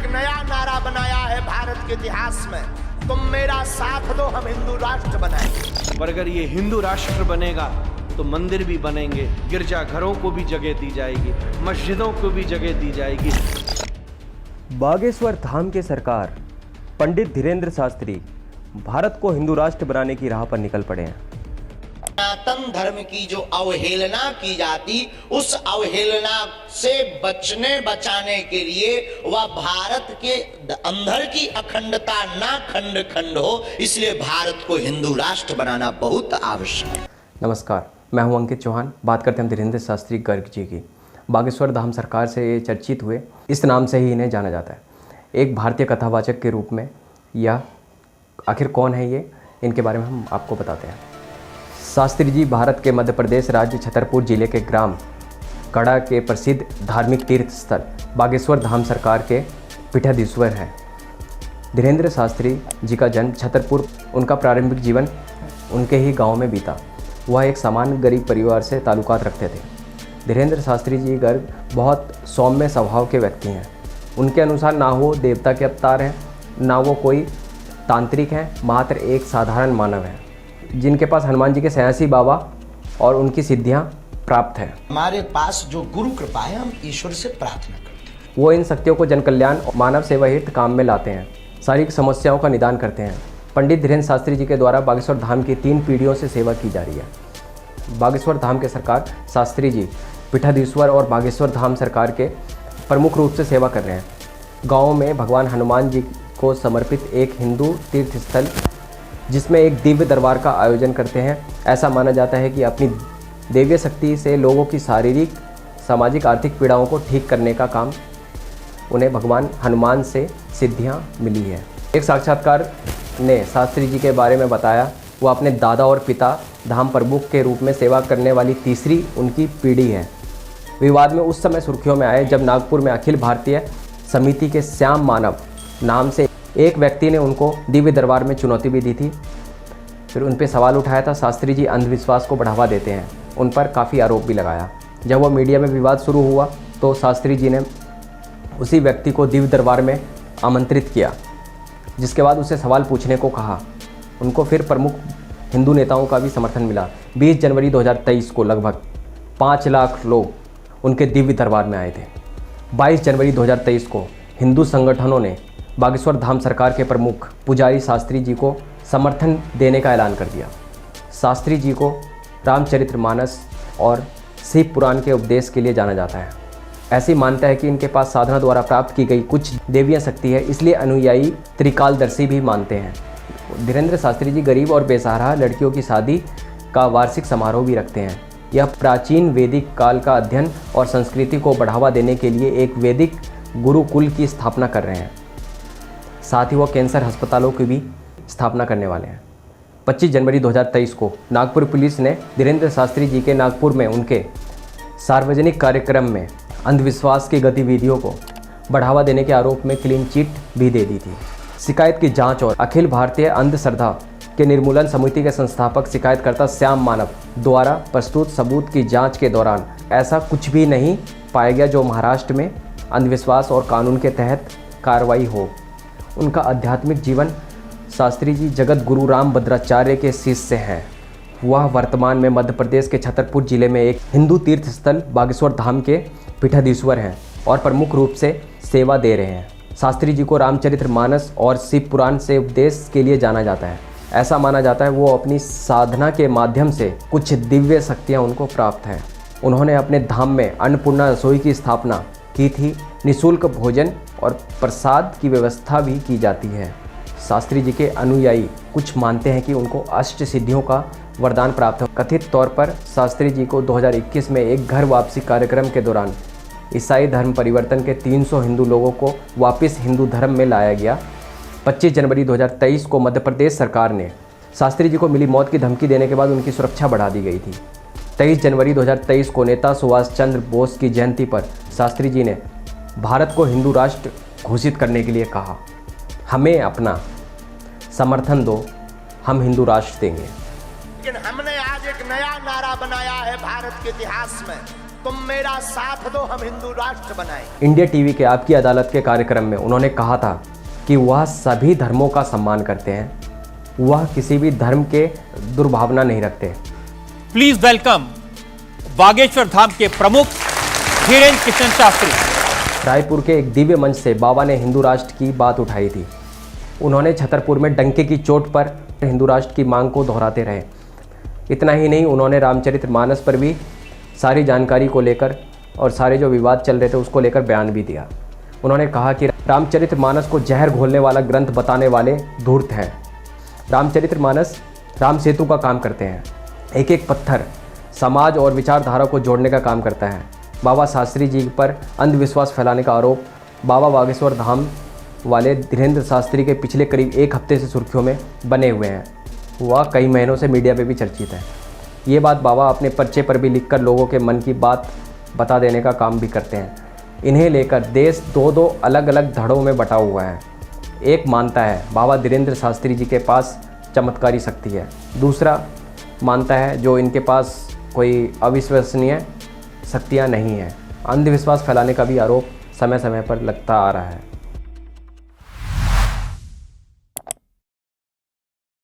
नया नारा बनाया है भारत के इतिहास में, तुम मेरा साथ दो, हम हिंदू राष्ट्र बनाएंगे। पर अगर ये हिंदू राष्ट्र बनेगा तो मंदिर भी बनेंगे, गिरजाघरों को भी जगह दी जाएगी, मस्जिदों को भी जगह दी जाएगी। बागेश्वर धाम के सरकार पंडित धीरेंद्र शास्त्री भारत को हिंदू राष्ट्र बनाने की राह पर निकल पड़े हैं। सनातन धर्म की जो अवहेलना की जाती, उस अवहेलना से बचाने के लिए वह भारत के अंदर की अखंडता ना खंड खंड हो, इसलिए भारत को हिंदू राष्ट्र बनाना बहुत आवश्यक है। नमस्कार, मैं हूं अंकित चौहान। बात करते हैं धीरेंद्र शास्त्री गर्ग जी की। बागेश्वर धाम सरकार से ये चर्चित हुए, इस नाम से ही इन्हें जाना जाता है। एक भारतीय कथावाचक के रूप में यह आखिर कौन है ये, इनके बारे में हम आपको बताते हैं। शास्त्री जी भारत के मध्य प्रदेश राज्य छतरपुर जिले के ग्राम कड़ा के प्रसिद्ध धार्मिक तीर्थ स्थल बागेश्वर धाम सरकार के पीठाधीश्वर हैं। धीरेंद्र शास्त्री जी का जन्म छतरपुर, उनका प्रारंभिक जीवन उनके ही गांव में बीता। वह एक सामान्य गरीब परिवार से ताल्लुकात रखते थे। धीरेंद्र शास्त्री जी गर्ग बहुत सौम्य स्वभाव के व्यक्ति हैं। उनके अनुसार ना वो देवता के अवतार हैं, ना वो कोई तांत्रिक हैं, मात्र एक साधारण मानव हैं जिनके पास हनुमान जी के 86 बाबा और उनकी सिद्धियां प्राप्त हैं। हमारे पास जो गुरु कृपा है, हम ईश्वर से प्रार्थना करते हैं। वो इन शक्तियों को जन कल्याण और मानव सेवा हित काम में लाते हैं, शारीरिक समस्याओं का निदान करते हैं। पंडित धीरेंद्र शास्त्री जी के द्वारा बागेश्वर धाम की 3 पीढ़ियों से सेवा की जा रही है। बागेश्वर धाम के सरकार शास्त्री जी पीठाधीश्वर और बागेश्वर धाम सरकार के प्रमुख रूप से सेवा कर रहे हैं। गाँव में भगवान हनुमान जी को समर्पित एक हिंदू तीर्थ स्थल, जिसमें एक दिव्य दरबार का आयोजन करते हैं। ऐसा माना जाता है कि अपनी दैवीय शक्ति से लोगों की शारीरिक, सामाजिक, आर्थिक पीड़ाओं को ठीक करने का काम उन्हें भगवान हनुमान से सिद्धियां मिली है। एक साक्षात्कार ने शास्त्री जी के बारे में बताया, वो अपने दादा और पिता धाम प्रमुख के रूप में सेवा करने वाली तीसरी उनकी पीढ़ी है। विवाद में उस समय सुर्खियों में आए जब नागपुर में अखिल भारतीय समिति के श्याम मानव नाम से एक व्यक्ति ने उनको दिव्य दरबार में चुनौती भी दी थी। फिर उन पर सवाल उठाया था। शास्त्री जी अंधविश्वास को बढ़ावा देते हैं, उन पर काफ़ी आरोप भी लगाया। जब वह मीडिया में विवाद शुरू हुआ तो शास्त्री जी ने उसी व्यक्ति को दिव्य दरबार में आमंत्रित किया, जिसके बाद उसे सवाल पूछने को कहा। उनको फिर प्रमुख हिंदू नेताओं का भी समर्थन मिला। 20 जनवरी 2023 को लगभग 5 लाख लोग उनके दिव्य दरबार में आए थे। 22 जनवरी 2023 को हिंदू संगठनों ने बागेश्वर धाम सरकार के प्रमुख पुजारी शास्त्री जी को समर्थन देने का ऐलान कर दिया। शास्त्री जी को रामचरितमानस और शिव पुराण के उपदेश के लिए जाना जाता है। ऐसी मान्यता है कि इनके पास साधना द्वारा प्राप्त की गई कुछ देवीय शक्ति है, इसलिए अनुयायी त्रिकालदर्शी भी मानते हैं। धीरेंद्र शास्त्री जी गरीब और बेसहारा लड़कियों की शादी का वार्षिक समारोह भी रखते हैं। यह प्राचीन वैदिक काल का अध्ययन और संस्कृति को बढ़ावा देने के लिए एक वैदिक गुरुकुल की स्थापना कर रहे हैं। साथ ही वो कैंसर अस्पतालों की भी स्थापना करने वाले हैं। 25 जनवरी 2023 को नागपुर पुलिस ने धीरेंद्र शास्त्री जी के नागपुर में उनके सार्वजनिक कार्यक्रम में अंधविश्वास की गतिविधियों को बढ़ावा देने के आरोप में क्लीन चिट भी दे दी थी। शिकायत की जांच और अखिल भारतीय अंधश्रद्धा के निर्मूलन समिति के संस्थापक शिकायतकर्ता श्याम मानव द्वारा प्रस्तुत सबूत की जांच के दौरान ऐसा कुछ भी नहीं पाया गया जो महाराष्ट्र में अंधविश्वास और कानून के तहत कार्रवाई हो। उनका आध्यात्मिक जीवन शास्त्री जी जगत गुरु राम भद्राचार्य के शिष्य हैं। वह वर्तमान में मध्य प्रदेश के छतरपुर जिले में एक हिंदू तीर्थ स्थल बागेश्वर धाम के पीठाधीश्वर हैं और प्रमुख रूप से सेवा दे रहे हैं। शास्त्री जी को रामचरितमानस और शिव पुराण से उपदेश के लिए जाना जाता है। ऐसा माना जाता है वो अपनी साधना के माध्यम से कुछ दिव्य शक्तियाँ उनको प्राप्त हैं। उन्होंने अपने धाम में अन्नपूर्णा रसोई की स्थापना की थी। निःशुल्क भोजन और प्रसाद की व्यवस्था भी की जाती है। शास्त्री जी के अनुयायी कुछ मानते हैं कि उनको अष्ट सिद्धियों का वरदान प्राप्त हो। कथित तौर पर शास्त्री जी को 2021 में एक घर वापसी कार्यक्रम के दौरान ईसाई धर्म परिवर्तन के 300 हिंदू लोगों को वापस हिंदू धर्म में लाया गया। 25 जनवरी 2023 को मध्य प्रदेश सरकार ने शास्त्री जी को मिली मौत की धमकी देने के बाद उनकी सुरक्षा बढ़ा दी गई थी। 23 जनवरी 2023 को नेता सुभाष चंद्र बोस की जयंती पर शास्त्री जी ने भारत को हिंदू राष्ट्र घोषित करने के लिए कहा, हमें अपना समर्थन दो, हम हिंदू राष्ट्र देंगे। लेकिन हमने आज एक नया नारा बनाया है भारत के इतिहास में, तुम मेरा साथ दो, हम हिंदू राष्ट्र बनाएं। इंडिया टीवी के आपकी अदालत के कार्यक्रम में उन्होंने कहा था कि वह सभी धर्मों का सम्मान करते हैं, वह किसी भी धर्म के दुर्भावना नहीं रखते। प्लीज वेलकम बागेश्वर धाम के प्रमुख धीरेन्द्र किशन शास्त्री। रायपुर के एक दिव्य मंच से बाबा ने हिंदू राष्ट्र की बात उठाई थी। उन्होंने छतरपुर में डंके की चोट पर हिंदू राष्ट्र की मांग को दोहराते रहे। इतना ही नहीं, उन्होंने रामचरितमानस पर भी सारी जानकारी को लेकर और सारे जो विवाद चल रहे थे उसको लेकर बयान भी दिया। उन्होंने कहा कि रामचरितमानस को जहर घोलने वाला ग्रंथ बताने वाले धूर्त हैं। रामचरितमानस राम सेतु का काम करते हैं। एक एक पत्थर समाज और विचारधारा को जोड़ने का काम करता है। बाबा शास्त्री जी पर अंधविश्वास फैलाने का आरोप बाबा बागेश्वर धाम वाले धीरेन्द्र शास्त्री के पिछले करीब एक हफ्ते से सुर्खियों में बने हुए हैं। वह कई महीनों से मीडिया पे भी चर्चित है। ये बात बाबा अपने पर्चे पर भी लिखकर लोगों के मन की बात बता देने का काम भी करते हैं। इन्हें लेकर देश दो अलग अलग धड़ों में बटा हुआ है। एक मानता है बाबा धीरेन्द्र शास्त्री जी के पास चमत्कारी शक्ति है, दूसरा मानता है जो इनके पास कोई अविश्वसनीय शक्तियाँ नहीं हैं। अंधविश्वास फैलाने का भी आरोप समय समय पर लगता आ रहा है।